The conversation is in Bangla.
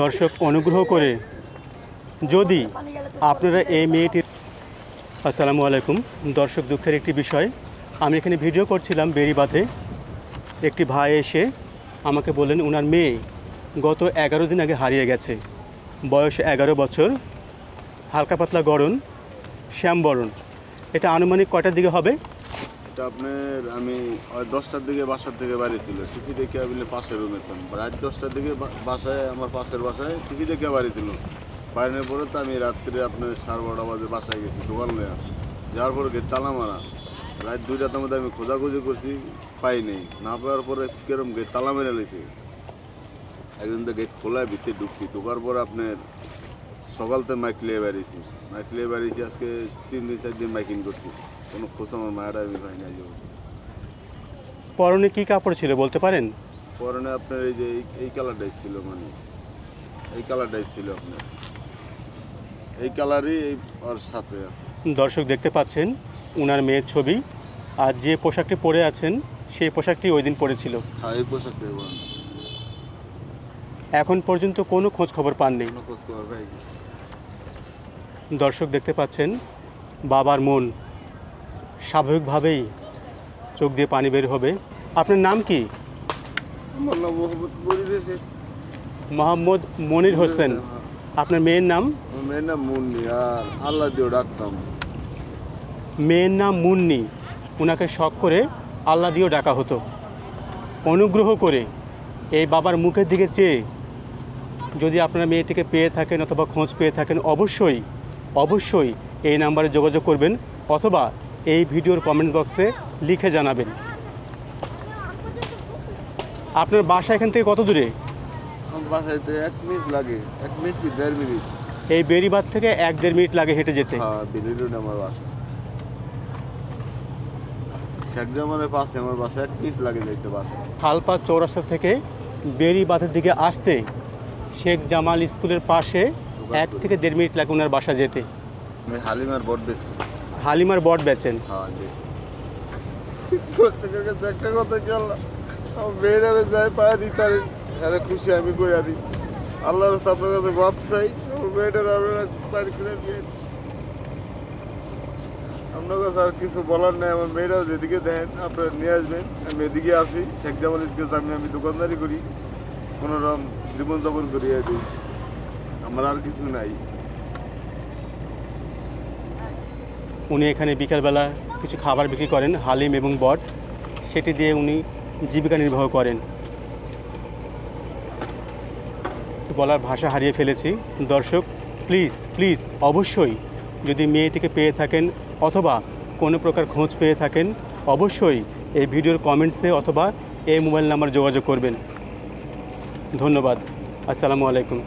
দর্শক অনুগ্রহ করে যদি আপনারা এই মেয়েটির আসসালামু আলাইকুম দর্শক, দুঃখের একটি বিষয়, আমি এখানে ভিডিও করছিলাম বেড়িবাঁধে। একটি ভাই এসে আমাকে বললেন ওনার মেয়ে গত 11 দিন আগে হারিয়ে গেছে। বয়স 11 বছর, হালকা পাতলা গড়ন, শ্যামবরণ। এটা আনুমানিক কয়টার দিকে হবে? এটা আপনার আমি 10টার দিকে বাসার থেকে বাড়ি ছিল, টিভি দেখে বলে পাশের রুমে তো রাত 10টার দিকে বাসায়, আমার পাশের বাসায় টিভি দেখে বাড়ি ছিল। বাইরের পরে তো আমি রাত্রে আপনার 12:30 বাজে বাসায় গেছি দোকান নেওয়া, যাওয়ার পরে গেট তালা মারা। রাত 2টার মধ্যে আমি খোঁজাখুঁজি করছি, পাই নেই। না পাওয়ার পরে কিরম গেট তালা মেরে লেছি, একদিন তো গেট খোলায় ভিতরে ঢুকছি। ঢোকার পর আপনার সকালতে মাইক লিয়ে বেরিয়েছি, আজকে 3 দিন 4 দিন মাইকিং করছি, কোনো খোঁজ আমার মায়েরা আমি পাই না। পরনে কী কাপড় ছিল বলতে পারেন? পরনে আপনার এই যে এই কালারটাই ছিল, মানে এই কালারটাই ছিল আপনার, এই কালারই এই ওর সাথে আছে। দর্শক দেখতে পাচ্ছেন ওনার মেয়ের ছবি, আর যে পোশাকটি পরে আছেন সেই পোশাকটি ওই দিন পরেছিল। হ্যাঁ, এই পোশাকটাই এখন পর্যন্ত কোনো খোঁজ খবর পাননি। কোনো খোঁজ খবর পাই। দর্শক দেখতে পাচ্ছেন বাবার মন, স্বাভাবিকভাবেই চোখ দিয়ে পানি বের হবে। আপনার নাম কি? মোহাম্মদ মনির হোসেন। আপনার মেয়ের নাম? মেয়ের নাম মুন্নি, আর আল্লাহ দিয়ে ডাকতাম। মেয়ের নাম মুন্নি, ওনাকে শখ করে আল্লাহ দিয়েও ডাকা হতো। অনুগ্রহ করে এই বাবার মুখের দিকে চেয়ে যদি আপনারা মেয়েটিকে পেয়ে থাকেন অথবা খোঁজ পেয়ে থাকেন, অবশ্যই অবশ্যই এই নাম্বারে যোগাযোগ করবেন অথবা এই ভিডিওর কমেন্ট বক্সে লিখে জানাবেন। আপনার বাসা এখান থেকে কত দূরে? আমার বাসাইতে 1 মিনিট লাগে, 1 মিনিট কি 1.5 মিনিট। এই বেড়িবাঁধ থেকে 1-1.5 মিনিট লাগে হেঁটে যেতে। হ্যাঁ, বিলিরুন আমার বাসা। শেখ জামালের পাশে আমার বাসা, 1 মিনিট লাগে যাইতে বাসা। খালপাড় চৌরাস্তা থেকে বেড়িবাঁধের দিকে আসতে শেখ জামাল স্কুলের পাশে 1 থেকে 1.5 মিনিট লাগে ওনার বাসা যেতে। আমি হালিমার বট বেশি। হালিমার বট বেচেন? হ্যাঁ বেশি। দর্শকের কাছে একটা কথা কি, আল্লাহ আমার মেয়েরা যায় পারি তার হ্যাঁ খুশি আমি করে দিই। আল্লাহর রাস্তা আপনার কাছে ভাব চাই, আমার মেয়েটা আপনারা বাড়ি করে দিয়ে। আপনার কাছে আর কিছু বলার নেই, আমার মেয়েরা যেদিকে দেখেন আপনারা নিয়ে আসবেন। আমি এদিকে আসি, শেখ জামাল স্কুল আমি দোকানদারি করি, কোনো রকম জীবনযাপন করিয়ে দিই, আমার আর কিছু নাই। উনি এখানে বিকালবেলা কিছু খাবার বিক্রি করেন, হালিম এবং বট, সেটি দিয়ে উনি জীবিকা নির্বাহ করেন। বলার ভাষা হারিয়ে ফেলেছি। দর্শক প্লিজ প্লিজ অবশ্যই যদি মেয়েটিকে পেয়ে থাকেন অথবা কোনো প্রকার খোঁজ পেয়ে থাকেন, অবশ্যই এই ভিডিওর কমেন্টসে অথবা এই মোবাইল নাম্বার যোগাযোগ করবেন। ধন্যবাদ। আসসালামু আলাইকুম।